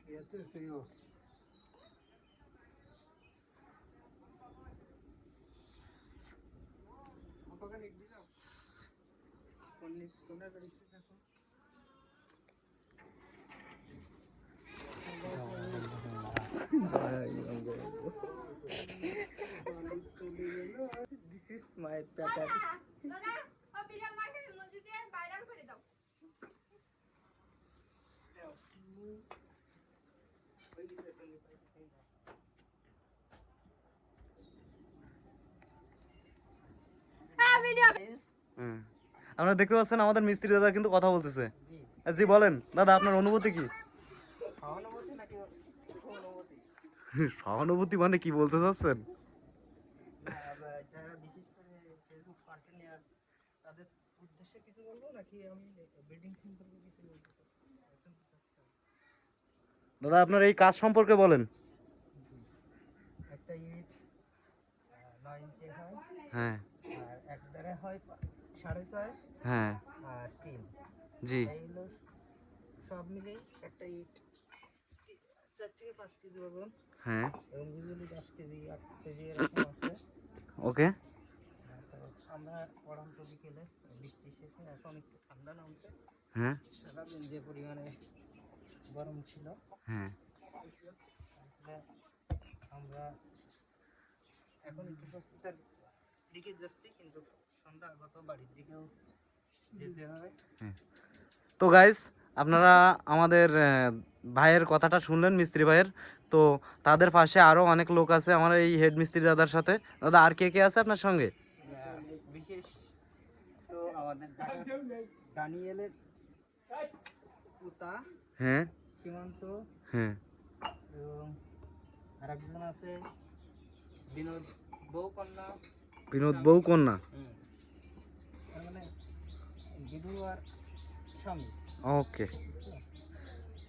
Quieto, señor. This is my pattern. আপনারা দেখতে পাচ্ছেন আমাদের মিস্ত্রি দাদা কিন্তু কথা বলতেছে। জি বলেন দাদা, আপনার অনুভূতি কি? সহানুভূতি মানে কি বলতে চাচ্ছেন? যারা বিশেষ করে ফেসবুক কন্টেন্ট তাদের উদ্দেশ্যে কিছু বলবো নাকি আমি বিল্ডিং সম্পর্কে কিছু বলতে দাদা আপনার এই কাজ সম্পর্কে বলেন। একটা ইট 9 ইঞ্চি হয়, হ্যাঁ, আর এক ধারে হয় 6.5, হ্যাঁ, আর 3। জি, এইগুলো সব মিলেই একটা ইট 4 থেকে 5 কেজি ওজন, হ্যাঁ, এবং বিজুলি 10 কেজি 8 কেজি এরকম আছে। ওকে। আমরা পড়ান্ত বিকেলে বৃষ্টি শেষে এখন একটু ঠান্ডা নামছে। হ্যাঁ, সারাদিন যে পরিমাণে গরম ছিল, হ্যাঁ, তাহলে আমরা এখন একটু স্বস্তিতার দিকে যাচ্ছি, কিন্তু সন্ধ্যা আগত বাড়ির দিকেও যেতে হবে। তো গাইস আপনারা আমাদের ভাইয়ের কথাটা শুনলেন, মিস্ত্রি ভাইয়ের। তো তাদের পাশে আরও অনেক লোক আছে আমার এই হেড মিস্ত্রি দাদার সাথে। দাদা আর কে কে আছে আপনার সঙ্গে? বিশেষ তো আমাদের দানিয়েলের পুতা, হ্যাঁ, সীমান্ত, হ্যাঁ, এবং আরেকজন আছে বিনোদ বউকন্যা। বিনোদ বউকন্যা। মানে বিধু আর স্বামী। ওকে,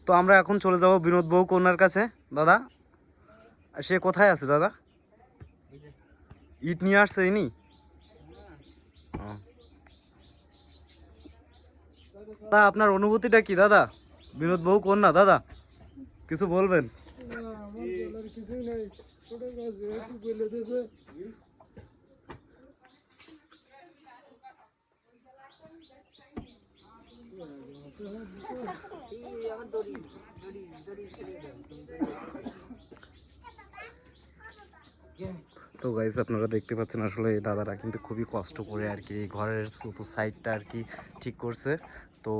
তো আমরা এখন চলে যাব বিনোদ বউকন্যার কাছে। দাদা সে কোথায় আছে দাদা? ইট নিয়ে আসছে ইনি? দাদা আপনার অনুভূতিটা কি দাদা? বিনোদ বউকন্যা দাদা কিছু বলবেন? আমার বলার কিছুই নাই, ছোট গাছ যেহেতু বলে দিয়েছে। আমার দড়ি দড়ি দড়ি ছেড়ে দেন। তো গাইস আপনারা দেখতে পাচ্ছেন আসলে এই দাদারা কিন্তু খুবই কষ্ট করে আর কি এই ঘরের ছোট সাইডটা আর কি ঠিক করছে। তো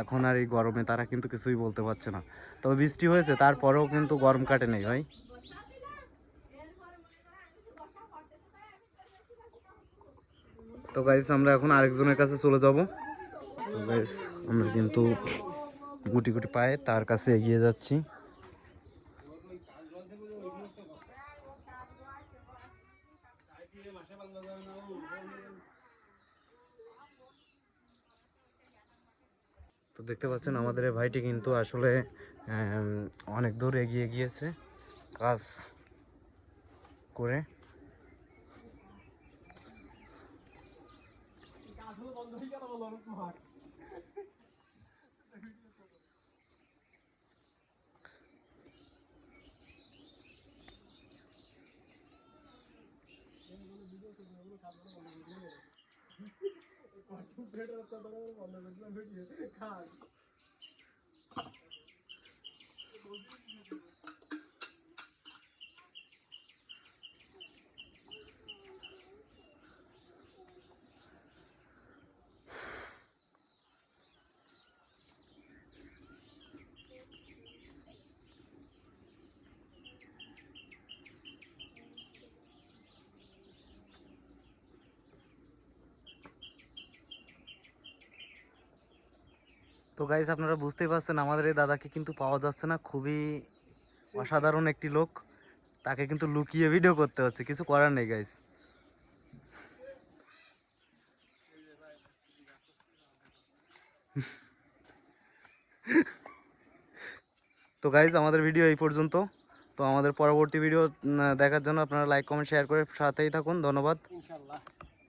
এখন আর এই গরমে তারা কিন্তু কিছুই বলতে পারছে না। তবে বৃষ্টি হয়েছে তারপরেও কিন্তু গরম কাটে নেই ভাই। তো গাইস আমরা এখন আরেকজনের কাছে চলে যাব। তো গাইস আমরা কিন্তু গুটি গুটি পায়ে তার কাছে এগিয়ে যাচ্ছি। তো দেখতে পাচ্ছেন আমাদের এই ভাইটি কিন্তু আসলে অনেক দূর এগিয়ে গিয়েছে কাজ করে। তো গাইস আপনারা বুঝতেই পারছেন আমাদের এই দাদাকে কিন্তু পাওয়া যাচ্ছে না, খুবই অসাধারণ একটি লোক, তাকে কিন্তু লুকিয়ে ভিডিও করতে হচ্ছে, কিছু করার নেই গাইস। তো গাইস আমাদের ভিডিও এই পর্যন্ত। তো আমাদের পরবর্তী ভিডিও দেখার জন্য আপনারা লাইক কমেন্ট শেয়ার করে সাথেই থাকুন। ধন্যবাদ। ইনশাল্লাহ।